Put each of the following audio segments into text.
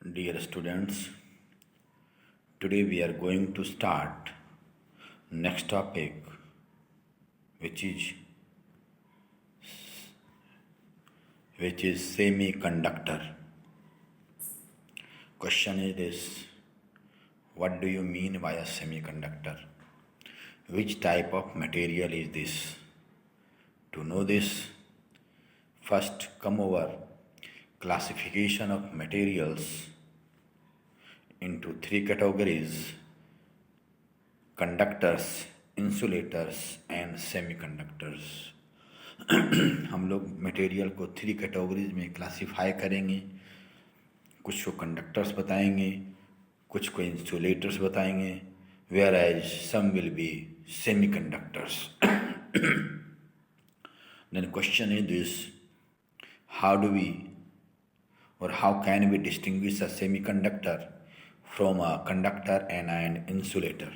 Dear students, today we are going to start next topic, which is semiconductor. Question is this: what do you mean by a semiconductor? Which type of material is this? To know this, first come over classification of materials into three categories: conductors, insulators and semiconductors. हम लोग material को three categories में classify करेंगे. कुछ को conductors बताएंगे, कुछ को इंसुलेटर्स बताएंगे, whereas some will be semiconductors. Then question is this: how do we or how can we distinguish a semiconductor from a conductor and an insulator?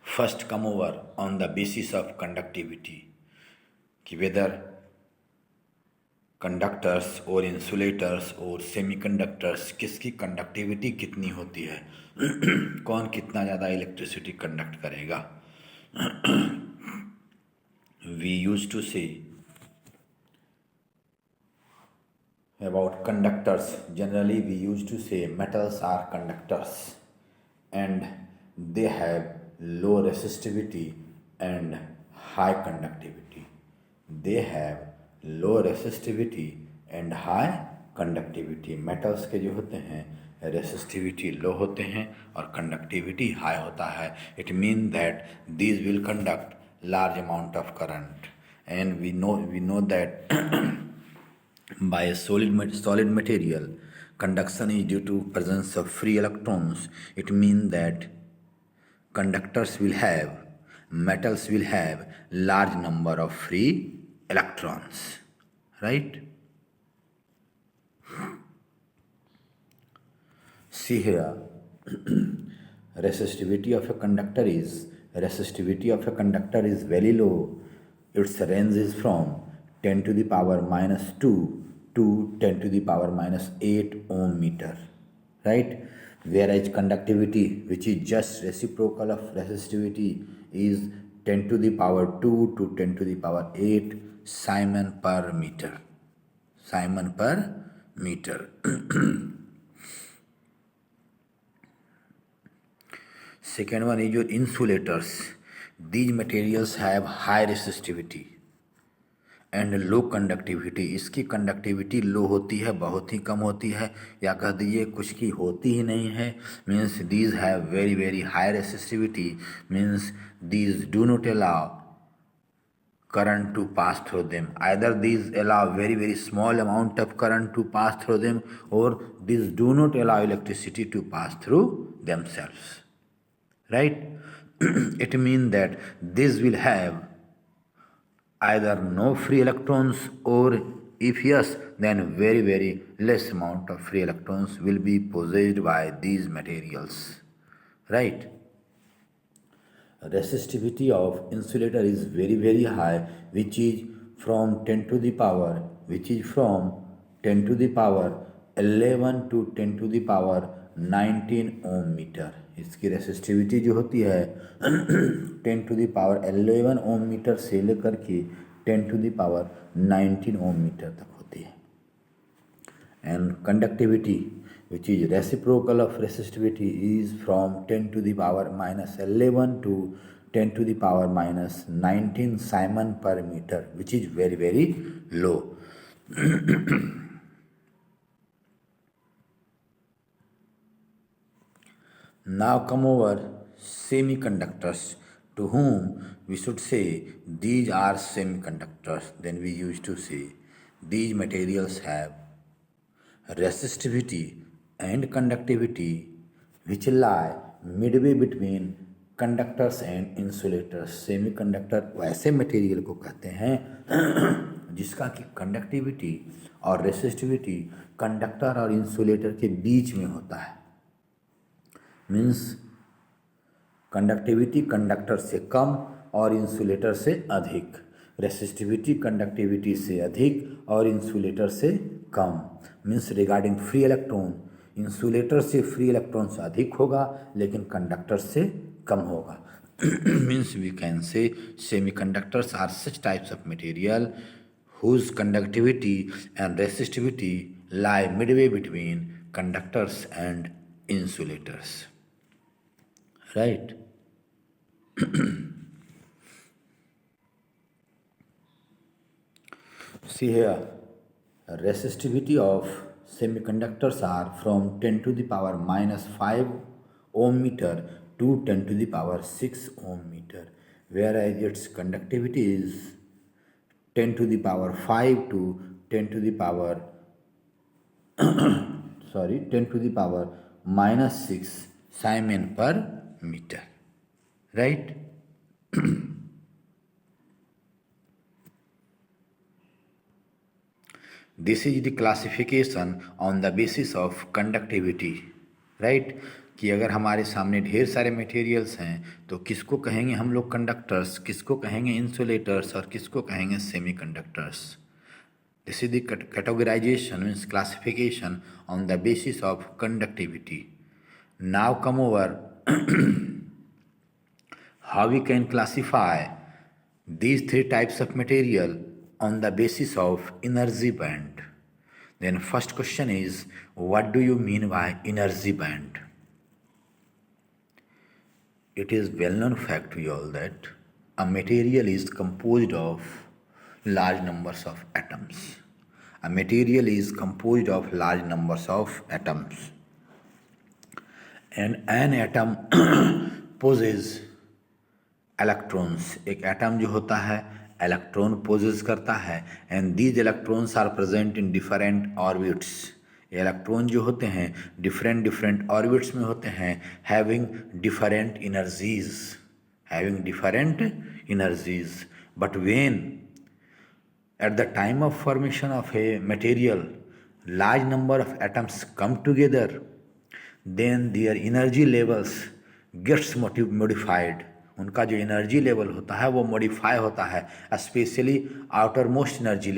First come over on the basis of conductivity, कि whether conductors और insulators और semiconductors किसकी conductivity कितनी होती है, कौन कितना ज़्यादा इलेक्ट्रिसिटी कंडक्ट करेगा. वी यूज टू से about conductors, generally we used to say metals are conductors and they have low resistivity and high conductivity. They have low resistivity and high conductivity. metals के जो होते हैं resistivity low होते हैं और conductivity high होता है. It means that these will conduct large amount of current, and we know that by a solid material, conduction is due to presence of free electrons. It means that conductors will have, metals will have large number of free electrons, right? See here, resistivity of a conductor is very low. Its range is from 10 to the power minus 2 to 10 to the power minus 8 ohm meter, right? Whereas conductivity, which is just reciprocal of resistivity, is 10 to the power 2 to 10 to the power 8 Simon per meter. Second one is your insulators. These materials have high resistivity and low conductivity. इसकी conductivity लो होती है, बहुत ही कम होती है, या कह दीजिए कुछ की होती ही नहीं है. Means these have very very high resistivity. Means these do not allow current to pass through them. Either these allow very very small amount of current to pass through them, or these do not allow electricity to pass through themselves, right? It means that this will have either no free electrons, or if yes, then very very less amount of free electrons will be possessed by these materials, right? Resistivity of insulator is very very high, which is from 10 to the power 11 to 10 to the power 19 ohm meter. इसकी resistivity जो होती है 10 to the power 11 ohm meter से लेकर के 10 to the power 19 ohm meter तक होती है. And conductivity, which is reciprocal of resistivity, is from 10 to the power minus 11 to 10 to the power minus 19 Simon per meter, which is very very low. Now come over semiconductors, to whom we should say these are semiconductors. Then we used to say these materials have resistivity and conductivity which lie midway between conductors and insulators. Semiconductor वैसे material को कहते हैं जिसका कि conductivity और resistivity conductor और insulator के बीच में होता है. मीन्स कंडक्टिविटी कंडक्टर से कम और इंसुलेटर से अधिक, रेसिस्टिविटी कंडक्टिविटी से अधिक और इंसुलेटर से कम, means regarding free electron, insulator से फ्री इलेक्ट्रॉन्स अधिक होगा लेकिन कंडक्टर से कम होगा. Means we can say semiconductors are such types of material whose conductivity and resistivity lie midway between conductors and insulators. Right? See here, resistivity of semiconductors are from 10 to the power minus 5 ohm meter to 10 to the power 6 ohm meter, whereas its conductivity is 10 to the power 5 to 10 to the power 10 to the power minus 6 Simon per meter. Right? This is the classification on the basis of conductivity. Right? कि अगर हमारे सामने ढेर सारे materials हैं तो किसको कहेंगे हम लोग कंडक्टर्स, किसको कहेंगे इंसुलेटर्स और किसको कहेंगे semiconductors. This is the categorization, means classification on the basis of conductivity. Now come over how we can classify these three types of material on the basis of energy band. Then first question is, what do you mean by energy band? It is well-known fact to you all that a material is composed of large numbers of atoms. A material is composed of large numbers of atoms. And an atom possesses electrons. एक atom जो होता है electron possess करता है, and these electrons are present in different orbits. Electron जो होते हैं different orbits में होते हैं, having different energies. But when at the time of formation of a material, large number of atoms come together, then their energy levels gets modified. उनका जो energy level होता है वो मॉडिफाई होता है, specially outer most energy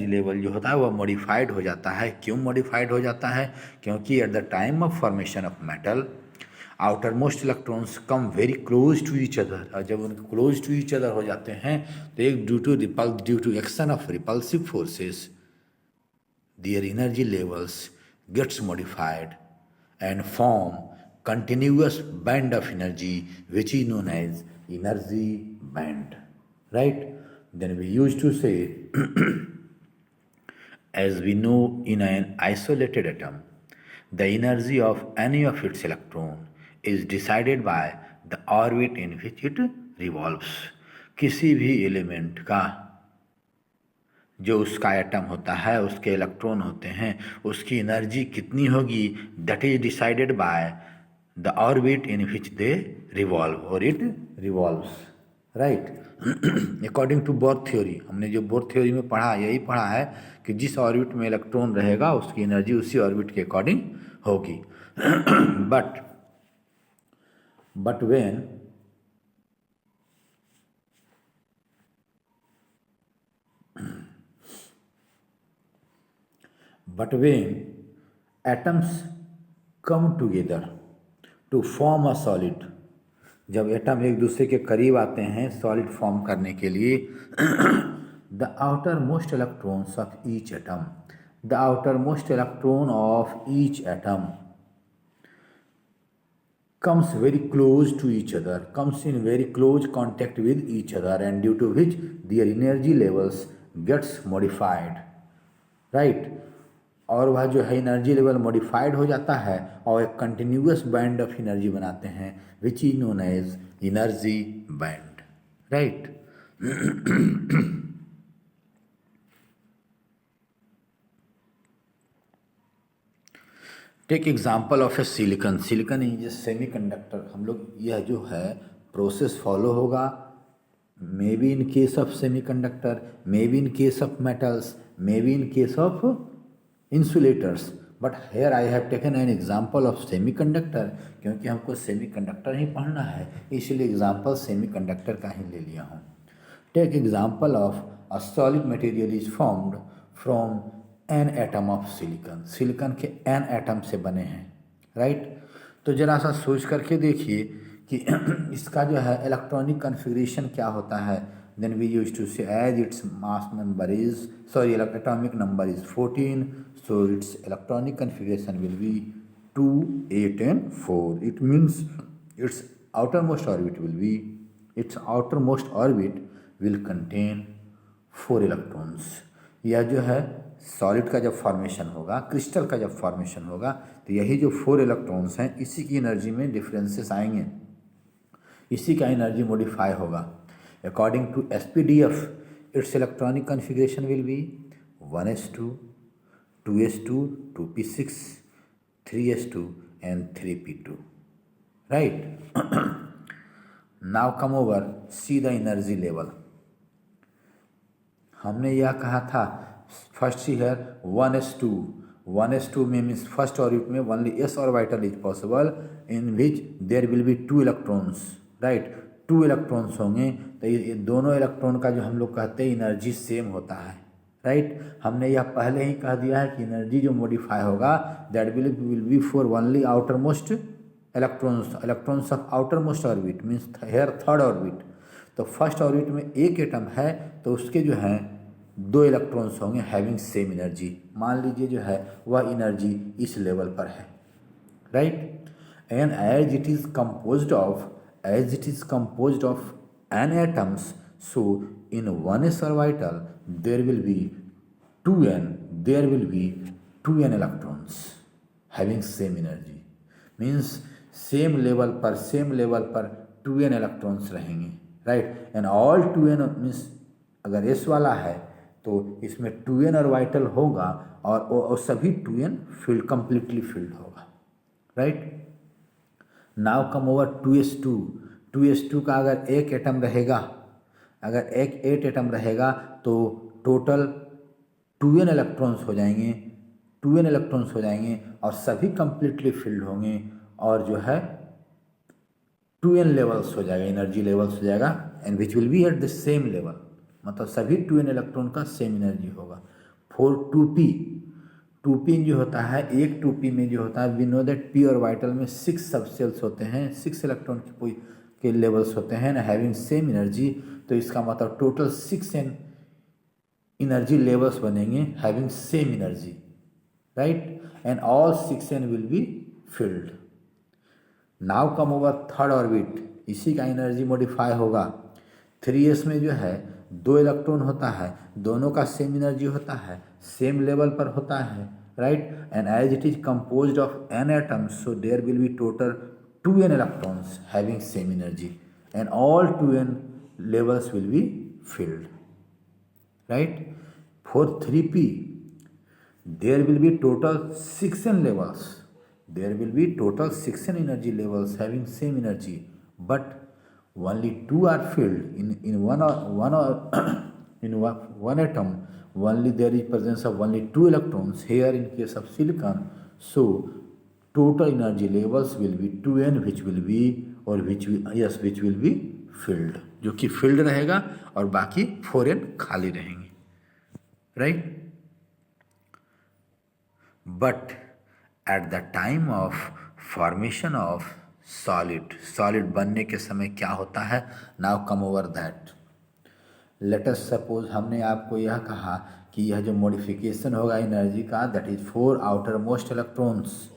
level जो होता है वो मॉडिफाइड हो जाता है. क्यों मॉडिफाइड हो जाता है? क्योंकि at the time of formation of metal outermost electrons come very close to each other, और जब उनके क्लोज टू ईच अदर हो जाते हैं तो एक due to action of repulsive forces their energy levels gets modified and form continuous band of energy which is known as energy band. Right? Then we used to say as we know in an isolated atom the energy of any of its electron is decided by the orbit in which it revolves. किसी भी element का जो उसका atom होता है, उसके electron होते हैं, उसकी एनर्जी कितनी होगी, that is decided by the orbit in which they revolve और it revolves. Right? According to Bohr theory, हमने जो बोर थ्योरी में पढ़ा यही पढ़ा है कि जिस ऑर्बिट में इलेक्ट्रॉन रहेगा उसकी एनर्जी उसी ऑर्बिट के अकॉर्डिंग होगी. But when atoms come together to form a solid, जब एटम एक दूसरे के करीब आते हैं सॉलिड फॉर्म करने के लिए, the outer most electrons of each atom comes very close to each other, comes in very close contact with each other, and due to which their energy levels gets modified. Right? और वह जो है energy level modified हो जाता है और एक continuous band of energy बनाते हैं which is known as energy band. Right? Take example of a silicon. Silicon is a semiconductor. हम लोग यह जो है प्रोसेस फॉलो होगा, maybe in case of semiconductor, maybe in case of metals, maybe in case of insulators. But here I have taken an example of semiconductor, क्योंकि हमको semiconductor ही पढ़ना है, इसलिए एग्जाम्पल सेमीकंडक्टर का ही ले लिया हूँ. Take example of a solid material is formed from an atom of silicon, silicon के एन एटम से बने हैं, राइट। तो जरा सा सोच करके देखिए कि इसका जो है इलेक्ट्रॉनिक कन्फिग्रेशन क्या होता है। Then we use to say as its mass number is sorry atomic number is 14, so its electronic configuration will be 2, 8 and 4. It means its outermost orbit will contain 4 electrons. यह जो है solid का जब formation होगा, crystal का जब formation होगा, तो यही जो 4 इलेक्ट्रॉन्स हैं इसी की एनर्जी में डिफरेंसेस आएंगे, इसी का एनर्जी मॉडिफाई होगा। According to SPDF its electronic configuration will be 1s2, 2s2, 2p6, 3s2 and 3p2, right? Now come over, see the energy level. हमने यह कहा था फर्स्ट हियर 1s2 में मीन्स फर्स्ट ऑर्बिट में only s orbital is possible in which there will be 2 electrons, right. 2 electrons होंगे तो ये दोनों इलेक्ट्रॉन का जो हम लोग कहते हैं एनर्जी सेम होता है, राइट। हमने यह पहले ही कह दिया है कि एनर्जी जो मॉडिफाई होगा that will be for only outermost electrons of outermost orbit means here third orbit. तो फर्स्ट ऑर्बिट में एक एटम है तो उसके जो हैं 2 इलेक्ट्रॉन्स होंगे हैविंग सेम एनर्जी। मान लीजिए जो है वह एनर्जी इस लेवल पर है, right. And as it is composed of n atoms, so in 1s orbital there will be 2n electrons having same energy, means same level पर 2n इलेक्ट्रॉन्स रहेंगे, right. And all 2n means अगर s वाला है तो इसमें 2n orbital होगा और सभी 2n फील्ड कंप्लीटली फील्ड होगा, right. Now come over 2s2 का अगर एक एटम रहेगा, अगर एक 8 एटम रहेगा तो टोटल 2n इलेक्ट्रॉन्स हो जाएंगे और सभी कंप्लीटली फील्ड होंगे और जो है 2n लेवल्स हो जाएगा, एनर्जी लेवल्स हो जाएगा and which will be at the same level, मतलब सभी 2n इलेक्ट्रॉन का सेम एनर्जी होगा। फॉर 2p जो होता है, एक 2p में जो होता है we know that p orbital में 6 सबसेल्स होते हैं, 6 इलेक्ट्रॉन के लेवल्स होते हैं ना हैविंग सेम एनर्जी। तो इसका मतलब टोटल 6n एनर्जी लेवल्स बनेंगे having same energy, right. And all 6n will be field. Now come over third orbit, इसी का एनर्जी मॉडिफाई होगा। 3s में जो है 2 इलेक्ट्रॉन होता है, दोनों का सेम एनर्जी होता है, सेम लेवल पर होता है, right. And as it is composed of n atoms, so there will be total 2n electrons having same energy and all 2n levels will be filled, right. For 3p there will be total 6n levels, there will be total 6n energy levels having same energy, but only 2 are filled in one atom. Only there is presence of only 2 electrons here in case of silicon, so total energy levels will be 2n which will be filled, जो कि filled रहेगा और बाकी 4n खाली रहेंगे, right. But at the time of formation of solid बनने के समय क्या होता है, now come over that. Let us suppose हमने आपको यह कहा कि यह जो मॉडिफिकेशन होगा एनर्जी का that is for outer most electrons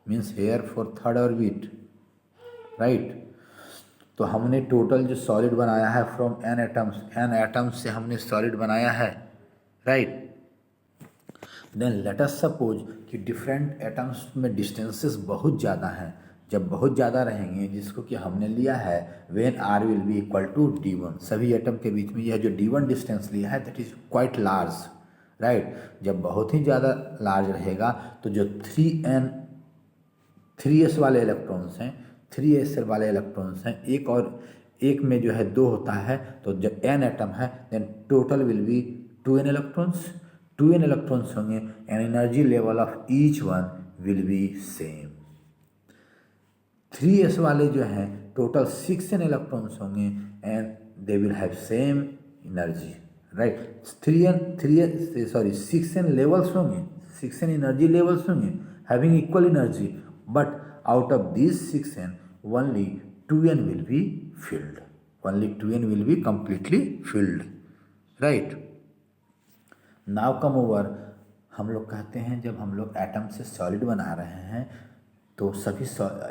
means here for third orbit, right. तो हमने टोटल जो सॉलिड बनाया है फ्रॉम n एटम्स से हमने सॉलिड बनाया है, राइट। देन लेट अस सपोज कि डिफरेंट एटम्स में डिस्टेंसेस बहुत ज़्यादा हैं। जब बहुत ज़्यादा रहेंगे जिसको कि हमने लिया है when r will be equal to d1, सभी एटम के बीच में यह जो d1 डिस्टेंस लिया है that is quite large, right. जब बहुत ही ज़्यादा लार्ज रहेगा तो जो 3s वाले इलेक्ट्रॉन्स हैं, 3s वाले इलेक्ट्रॉन्स हैं, एक और एक में जो है 2 होता है, तो जब n एटम है then total will be 2n electrons होंगे and energy level of each one will be same. 3s वाले जो हैं टोटल 6n इलेक्ट्रॉन्स होंगे and they will have same energy, right. 6n levels होंगे, 6n एनर्जी लेवल्स होंगे having equal energy, but out of this 6n only 2n will be filled, only 2n will be completely filled, right. Now come over, हम लोग कहते हैं जब हम लोग atom से सॉलिड बना रहे हैं तो सभी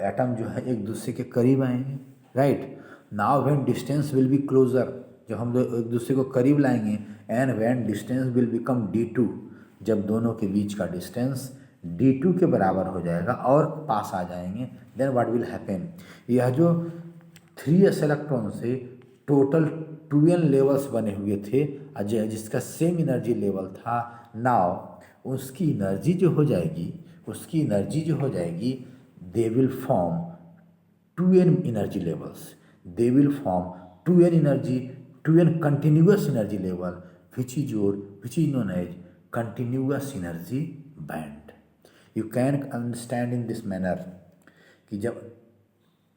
एटम जो है एक दूसरे के करीब आएंगे, right. Now when distance will be closer, जब हम लोग एक दूसरे को करीब लाएंगे, and when distance will become d2, जब दोनों के बीच का डिस्टेंस d2 के बराबर हो जाएगा और पास आ जाएंगे, देन व्हाट विल हैपन, यह जो 3s इलेक्ट्रॉन से टोटल 2n लेवल्स बने हुए थे जिसका सेम एनर्जी लेवल था, नाउ उसकी एनर्जी जो हो जाएगी they will form 2n energy levels, they will form 2n continuous energy level which is known as continuous energy band. You can understand in this manner कि जब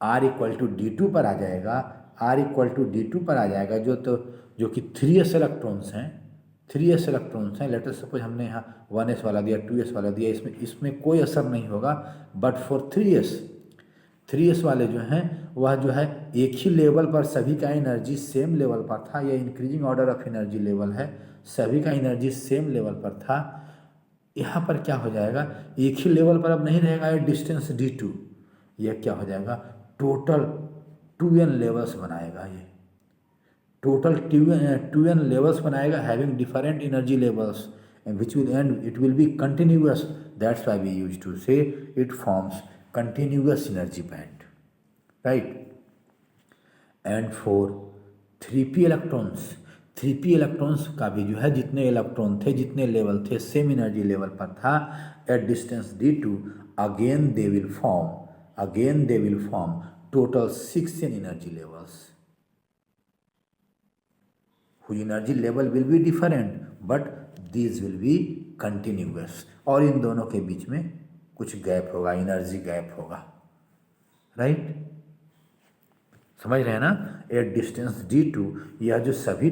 R equal to D2 पर आ जाएगा, जो कि 3s electrons हैं, late us suppose हमने यहाँ 1s वाला दिया, 2s वाला दिया, इसमें कोई असर नहीं होगा, बट फॉर 3s वाले जो हैं वह जो है एक ही लेवल पर सभी का एनर्जी सेम लेवल पर था, यह increasing order of energy level है, सभी का एनर्जी सेम लेवल पर था। यहाँ पर क्या हो जाएगा, एक ही लेवल पर अब नहीं रहेगा ये डिस्टेंस d2, यह क्या हो जाएगा टोटल 2n लेवल्स बनाएगा, ये टोटल 2n लेवल्स बनाएगा having different energy levels which will end, it will be continuous, that's why we used to say it forms continuous energy band, right. And for 3p electrons का भी जो है जितने electron थे, जितने level थे, same energy level पर था at distance d2, again they will form total 6n energy levels whose energy level will be different but these will be continuous, और इन दोनों के बीच में कुछ गैप होगा, एनर्जी गैप होगा, राइट। समझ रहे हैं ना, एट डिस्टेंस d2, यह जो सभी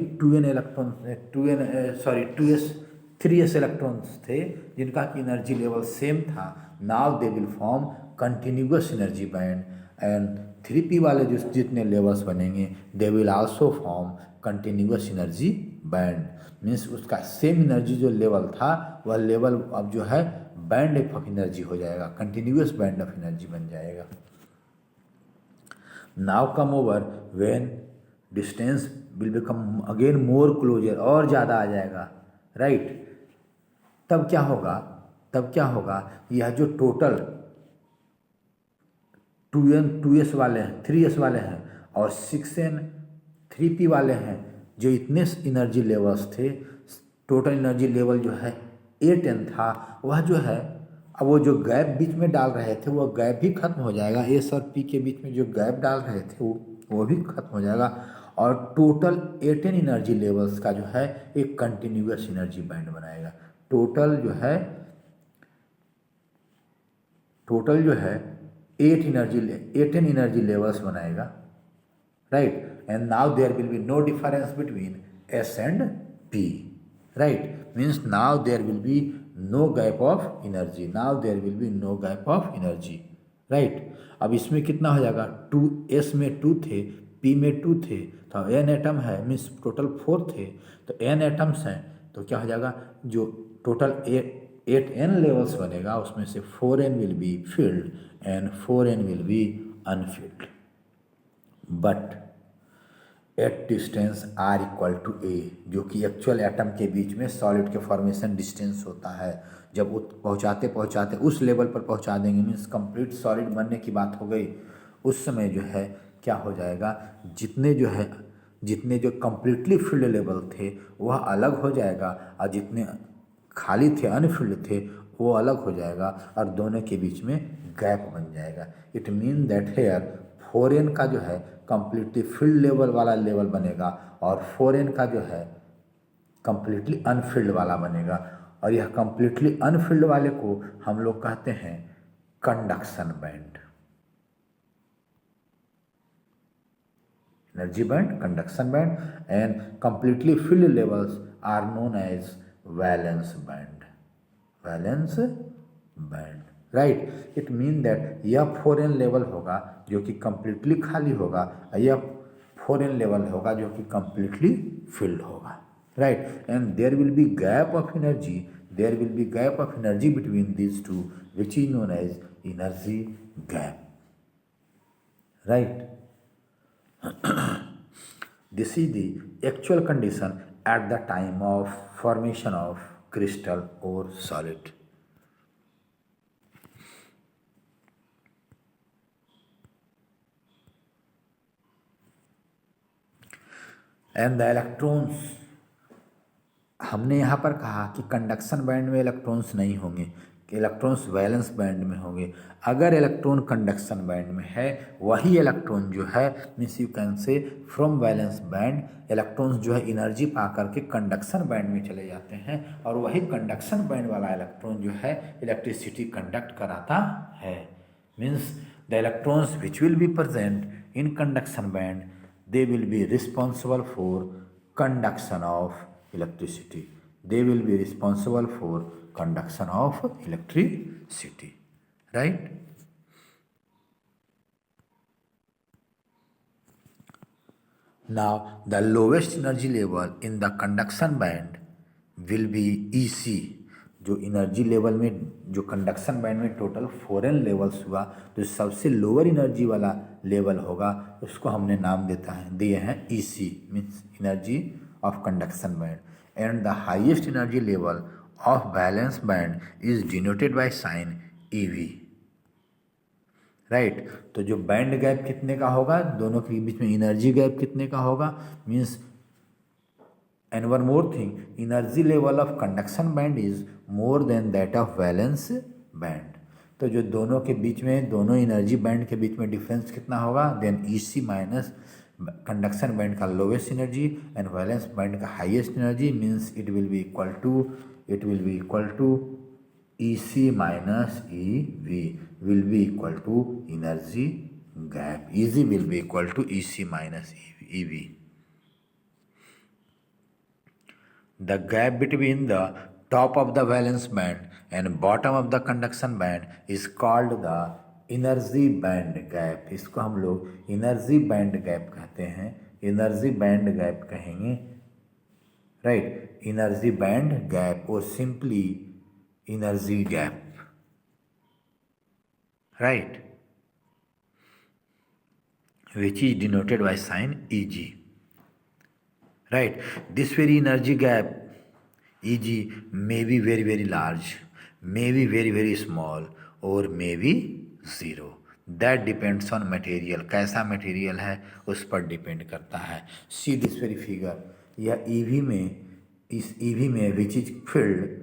3s इलेक्ट्रॉन्स थे जिनका एनर्जी लेवल सेम था, now they will form continuous energy band, and 3p वाले जो जितने लेवल्स बनेंगे they will also form continuous energy band, means उसका सेम एनर्जी जो लेवल था वह लेवल अब जो है बैंड ऑफ एनर्जी हो जाएगा, कंटिन्यूअस बैंड ऑफ एनर्जी बन जाएगा। Now come over when distance will become again more closer, और ज़्यादा आ जाएगा, राइट। तब क्या होगा, यह जो टोटल 2s वाले हैं, 3s वाले हैं और 6n 3p वाले हैं, जो इतने एनर्जी लेवल्स थे, टोटल एनर्जी लेवल जो है 8n था, वह जो है अब वो जो गैप बीच में डाल रहे थे वह गैप भी खत्म हो जाएगा, s और p के बीच में जो गैप डाल रहे थे वो भी खत्म हो जाएगा, और टोटल 8n एनर्जी लेवल्स का जो है एक कंटिन्यूअस एनर्जी बैंड बनाएगा। टोटल जो है 8n एनर्जी लेवल्स बनाएगा, right. And now there will be no difference between S and P, right, means now there will be no gap of energy, right। अब इसमें कितना हो जाएगा, 2s में 2 थे, p में 2 थे, तो n एटम है, मीन्स टोटल 4 थे, तो n एटम्स हैं, तो क्या हो जाएगा, जो टोटल 8n लेवल्स बनेगा उसमें से 4n will be filled and 4n will be unfilled, but at distance r equal to a, जो कि एक्चुअल एटम के बीच में सॉलिड के फॉर्मेशन डिस्टेंस होता है, जब वो पहुँचाते उस लेवल पर पहुँचा देंगे, मीन्स कंप्लीट सॉलिड बनने की बात हो गई, उस समय जो है क्या हो जाएगा, जितने जो कंप्लीटली फिल्ड लेवल थे वह अलग हो जाएगा, और जितने खाली थे अनफिल्ड थे वो अलग हो जाएगा, और दोनों के बीच में गैप बन जाएगा। It mean that hair 4n का जो है कंप्लीटली फिल्ड लेवल वाला लेवल बनेगा, और 4n का जो है कंप्लीटली अनफिल्ड वाला बनेगा, और यह कंप्लीटली अनफिल्ड वाले को हम लोग कहते हैं conduction band. energy band, conduction band, and completely filled levels are known as valence band. Valence band, right? It mean that यह foreign level होगा जो कि completely खाली होगा, यह foreign level होगा जो कि completely filled होगा, right? And there will be gap of energy. There will be gap of energy between these two, which is known as energy gap, right? This is the actual condition at the time of formation of crystal or solid. And the electrons, हमने यहाँ पर कहा कि conduction band में electrons नहीं होंगे, कि electrons valence band में होंगे. अगर इलेक्ट्रॉन कंडक्शन बैंड में है, वही इलेक्ट्रॉन जो है means you can say from valence band electrons जो है एनर्जी पा करके कंडक्शन बैंड में चले जाते हैं, और वही कंडक्शन बैंड वाला इलेक्ट्रॉन जो है इलेक्ट्रिसिटी कंडक्ट कराता है. Means the electrons which will be present in conduction band, they will be responsible for conduction of electricity. They will be responsible for conduction of electricity, right? Now the lowest energy level in the conduction band will be EC. जो energy level में जो conduction band में total foreign levels हुआ, तो सबसे lower energy वाला level होगा उसको हमने नाम दिए हैं EC, means energy of conduction band. And the highest energy level of balance band is denoted by sine EV, right? तो जो बैंड गैप कितने का होगा, दोनों के बीच में एनर्जी गैप कितने का होगा, means and one more thing, energy level of conduction band is more than that of valence band. तो जो दोनों के बीच में, दोनों एनर्जी बैंड के बीच में डिफरेंस कितना होगा, then EC minus conduction band का lowest energy and valence band का highest energy, means it will be equal to EC minus EV will be equal to energy gap. EG will be equal to EC minus EV. The gap between the top of the valence band and bottom of the conduction band is called the energy band gap. इसको हम लोग energy band gap कहते हैं, energy band gap कहेंगे, right? Energy band gap or simply energy gap, right? Which is denoted by sign EG. Right, this very energy gap EG may be very very large, may be very very small, or may be zero. That depends on material, कैसा material है उस पर depend करता है. See this very figure, यह EV में, इस EV में विच इज फील्ड,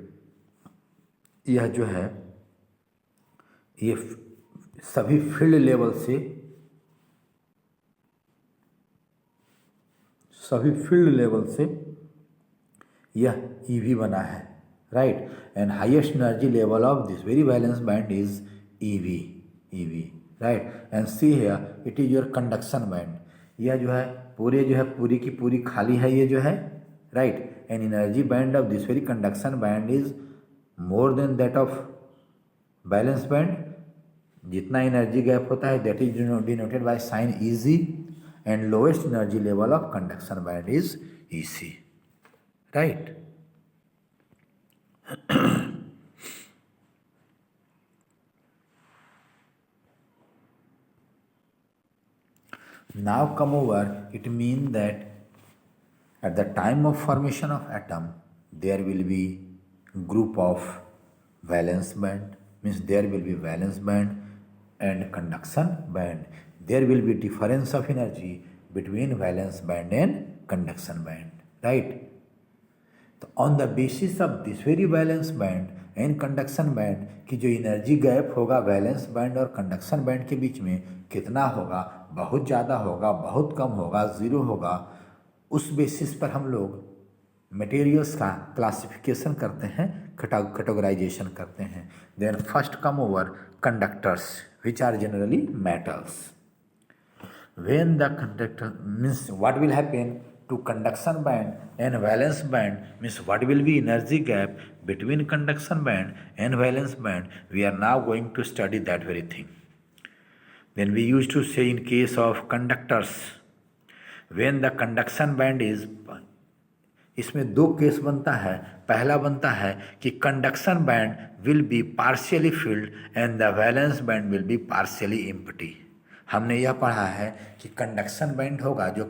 यह जो है ये सभी फील्ड लेवल से, सभी फील्ड लेवल से यह EV बना है, right? And highest energy level of this very valence band is EV, right? And see here it is your conduction band. यह जो है पूरी की पूरी खाली है, ये जो है, right? And energy band of this very conduction band is more then that of balance band. जितना एनर्जी गैप होता है that is denoted by sine EG, and lowest energy level of conduction band is EC, right? Now come over, it means that at the time of formation of atom there will be group of valence band, means there will be valence band and conduction band. There will be difference of energy between valence band and conduction band, right? तो on the basis of this very valence band and conduction band की जो energy gap होगा valence band और conduction band के बीच में कितना होगा, बहुत ज़्यादा होगा, बहुत कम होगा, ज़ीरो होगा, उस बेसिस पर हम लोग मटेरियल्स का क्लासिफिकेशन करते हैं, कैटेगराइजेशन करते हैं. Then first come over conductors which are generally metals. when the conductor means what will happen to conduction band and valence band, means what will be energy gap between conduction band and valence band. We are now going to study that very thing. Then we used to say in case of conductors, when the conduction band is, इसमें दो case बनता है. पहला बनता है कि conduction band will be partially filled and the valence band will be partially empty. हमने यह पढ़ा है कि कंडक्शन बैंड होगा जो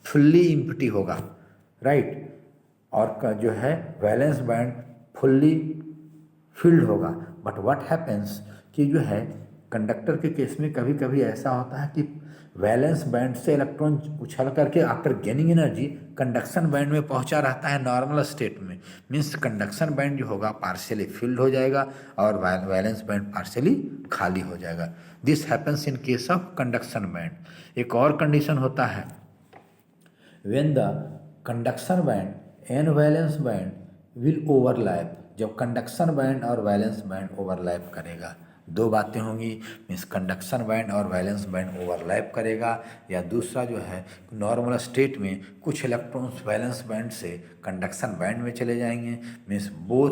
फुल्ली एम्प्टी होगा, राइट, और जो है वैलेंस बैंड फुल्ली फिल्ड होगा. बट व्हाट हैपेंस कि जो है कंडक्टर के केस में कभी कभी ऐसा होता है कि वैलेंस बैंड से इलेक्ट्रॉन उछल करके after gaining energy conduction band में पहुंचा रहता है नॉर्मल स्टेट में. मीन्स कंडक्शन बैंड जो होगा पार्शियली फिल्ड हो जाएगा और वैलेंस बैंड पार्शियली खाली हो जाएगा. This happens in case of conduction band. एक और कंडीशन होता है when the conduction band and valence band will overlap. जब कंडक्शन बैंड और वैलेंस बैंड ओवरलैप करेगा, दो बातें होंगी, मीन्स कंडक्शन बैंड और वैलेंस बैंड ओवरलैप करेगा, या दूसरा जो है नॉर्मल स्टेट में कुछ इलेक्ट्रॉन्स वैलेंस बैंड से कंडक्शन बैंड में चले जाएंगे. Means both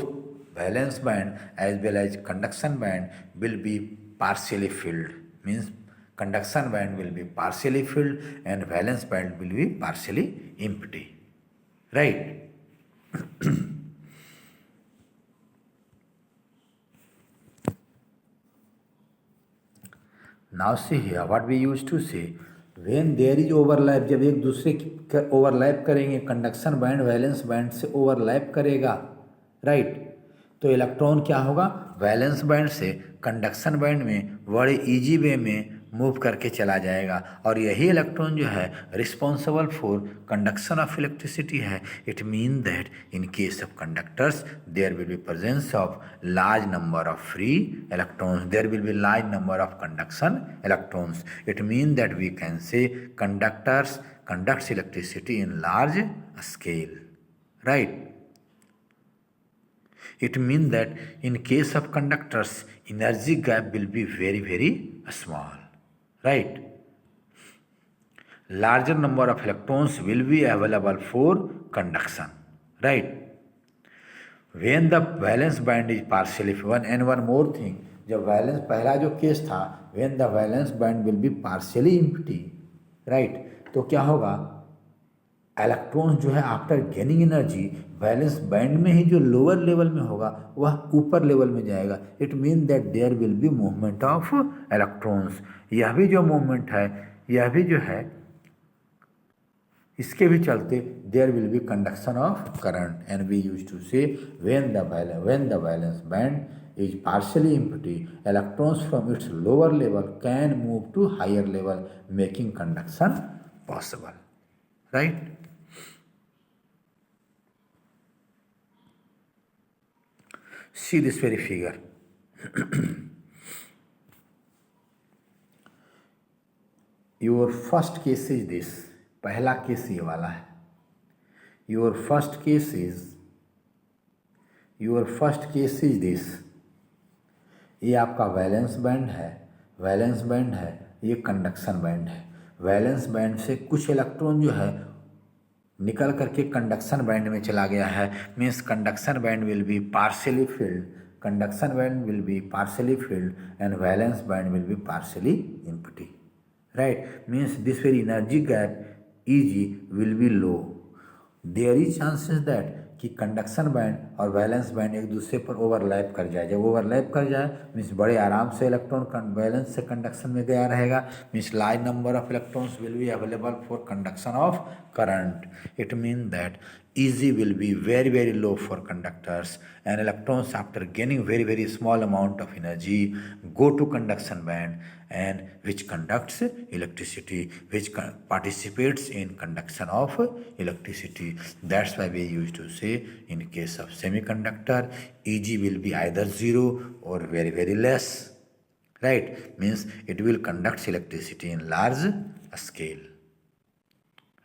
valence band as well as conduction band will be partially field. Means conduction band will be partially filled and valence band will be partially empty, right? Now see here what we used to say when there is overlap. जब एक दूसरे की overlap करेंगे, conduction band valence band से overlap करेगा, right, तो electron क्या होगा, वैलेंस बैंड से कंडक्शन बैंड में बड़े इजी वे में मूव करके चला जाएगा. और यही इलेक्ट्रॉन जो है responsible for conduction of electricity है. It mean that in case of conductors there will be presence of large number of free electrons, there will be large number of conduction electrons. It mean that we can say conductors conducts electricity in large scale, right? It means that in case of conductors energy gap will be very very small, right? Larger number of electrons will be available for conduction, right? When the valence band is partially one, and one more thing, जब valence पहला जो case था when the valence band will be partially empty, right, तो क्या होगा, electrons जो है after gaining energy valence band में ही जो लोअर लेवल में होगा वह ऊपर लेवल में जाएगा. It mean that there will be movement of electrons. यह भी जो मूवमेंट है, यह भी जो है, इसके भी चलते there will be conduction of current. And we use to say when the valence band is partially empty, electrons from its lower level can move to higher level, making conduction possible, right? See this very figure. Your first case is this. पहला case ये वाला है. Your first case is this. ये आपका valence band है, ये conduction band है. Valence band से कुछ इलेक्ट्रॉन जो है निकल करके कंडक्शन बैंड में चला गया है. Means conduction band will be partially filled and valence band will be partially empty, right. Means this very energy gap Eg will be low. There is chances that कि conduction band और valence band एक दूसरे पर overlap कर जाए. जब overlap कर जाए मीन्स बड़े आराम से इलेक्ट्रॉन वैलेंस से कंडक्शन में गया रहेगा. Means large number of electrons will be available for conduction of current. It mean that Eg will be very very low for conductors, and electrons after gaining very very small amount of energy go to conduction band, and which conducts electricity, which participates in conduction of electricity. That's why we used to say in case of semiconductor Eg will be either zero or very very less, right? Means it will conduct electricity in large scale,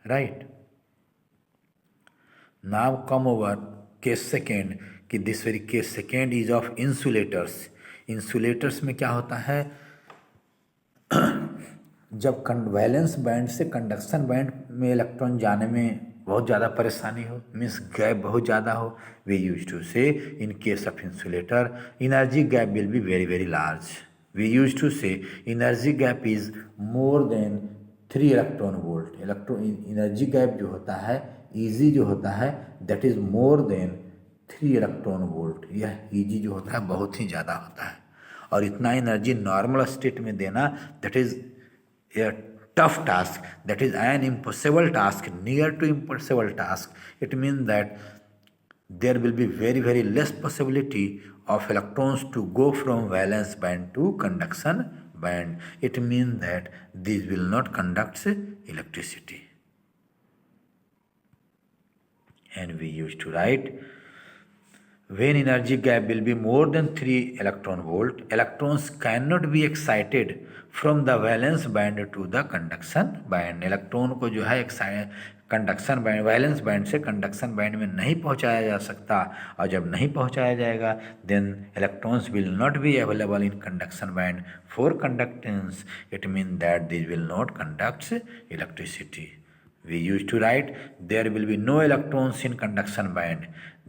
right? Now come over case second कि this very case second is of insulators. Insulators में क्या होता है, जब valence band से conduction band में electron जाने में बहुत ज़्यादा परेशानी हो, मीन्स गैप बहुत ज़्यादा हो, we use to say in case of insulator energy gap will be very very large. We use to say energy gap is more than 3 electron volt. Electron energy gap जो होता है, E G जो होता है, that is more than 3 electron volt. यह E G जो होता है बहुत ही ज़्यादा होता है, और इतना एनर्जी नॉर्मल स्टेट में देना, that is a tough task, that is an impossible task, near to impossible task. It means that there will be very very less possibility of electrons to go from valence band to conduction band. It means that these will not conduct electricity. And we used to write, when energy gap will be more than 3 electron volt, electrons cannot be excited from the valence band to the conduction band. Electron को जो है conduction band, valence band से conduction band में नहीं पहुंचाया जा सकता, और जब नहीं पहुंचाया जाएगा then electrons will not be available in conduction band for conductance. It mean that this will not conduct electricity. We used to write, there will be no electrons in conduction band.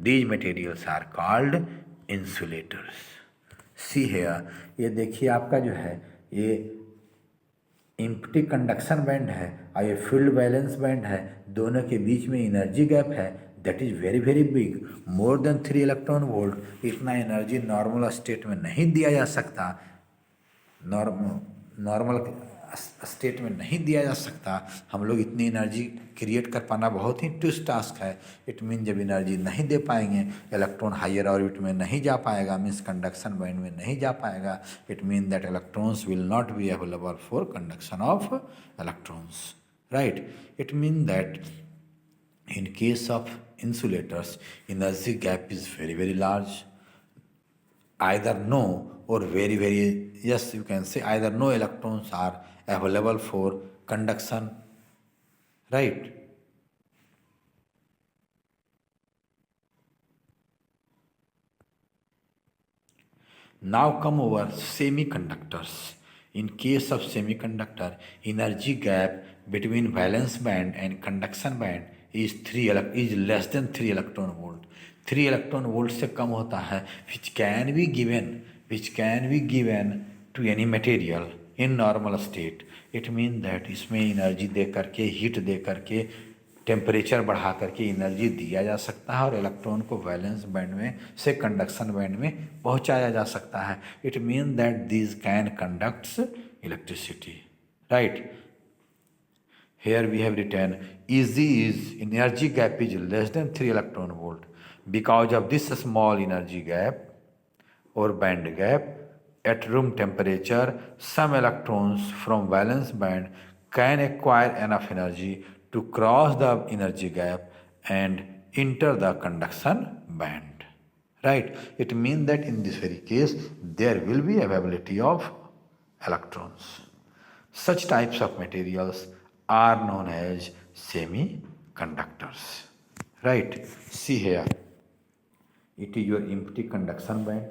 These materials are called insulators. See here, ये देखिए आपका जो है ये empty conduction band है और ये field balance band है, दोनों के बीच में एनर्जी गैप है, that is very very big, more than 3 electron volt. इतना एनर्जी नॉर्मल स्टेट में नहीं दिया जा सकता, नॉर्मल स्टेट में नहीं दिया जा सकता. हम लोग इतनी एनर्जी क्रिएट कर पाना बहुत ही टफ टास्क है. इट मीन जब एनर्जी नहीं दे पाएंगे, इलेक्ट्रॉन हायर ऑर्बिट में नहीं जा पाएगा, मीन्स कंडक्शन बैंड में नहीं जा पाएगा. It mean that electrons will not be available for conduction of electrons, right. It mean that in case of insulators energy gap is very very large, either no or very very yes, you can say either no electrons are available for conduction, right. Now come over semiconductors. In case of semiconductor, energy gap between valence band and conduction band is less than 3 electron volt. 3 electron volt से कम होता है, which can be given to any material in normal state. It means that इसमें energy दे करके, heat दे करके, temperature बढ़ा करके energy दिया जा सकता है और इलेक्ट्रॉन को वैलेंस बैंड में से कंडक्शन बैंड में पहुंचाया जा सकता है. It mean that these can conducts electricity, right. Here we have written EZ is energy gap is less than 3 electron volt. Because of this small energy gap or band gap at room temperature, some electrons from valence band can acquire enough energy to cross the energy gap and enter the conduction band, right. It means that in this very case there will be availability of electrons. Such types of materials are known as semiconductors, right. See here, it is your empty conduction band,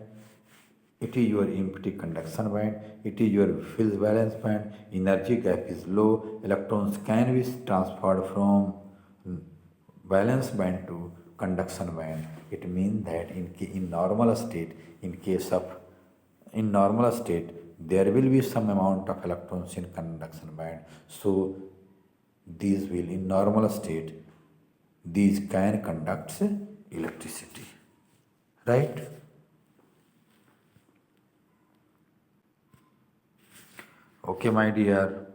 it is your empty conduction band, it is your filled valence band, energy gap is low, electrons can be transferred from valence band to conduction band. It means that in normal state, in normal state there will be some amount of electrons in conduction band, so these will, in normal state, these can conduct electricity, right. Okay my dear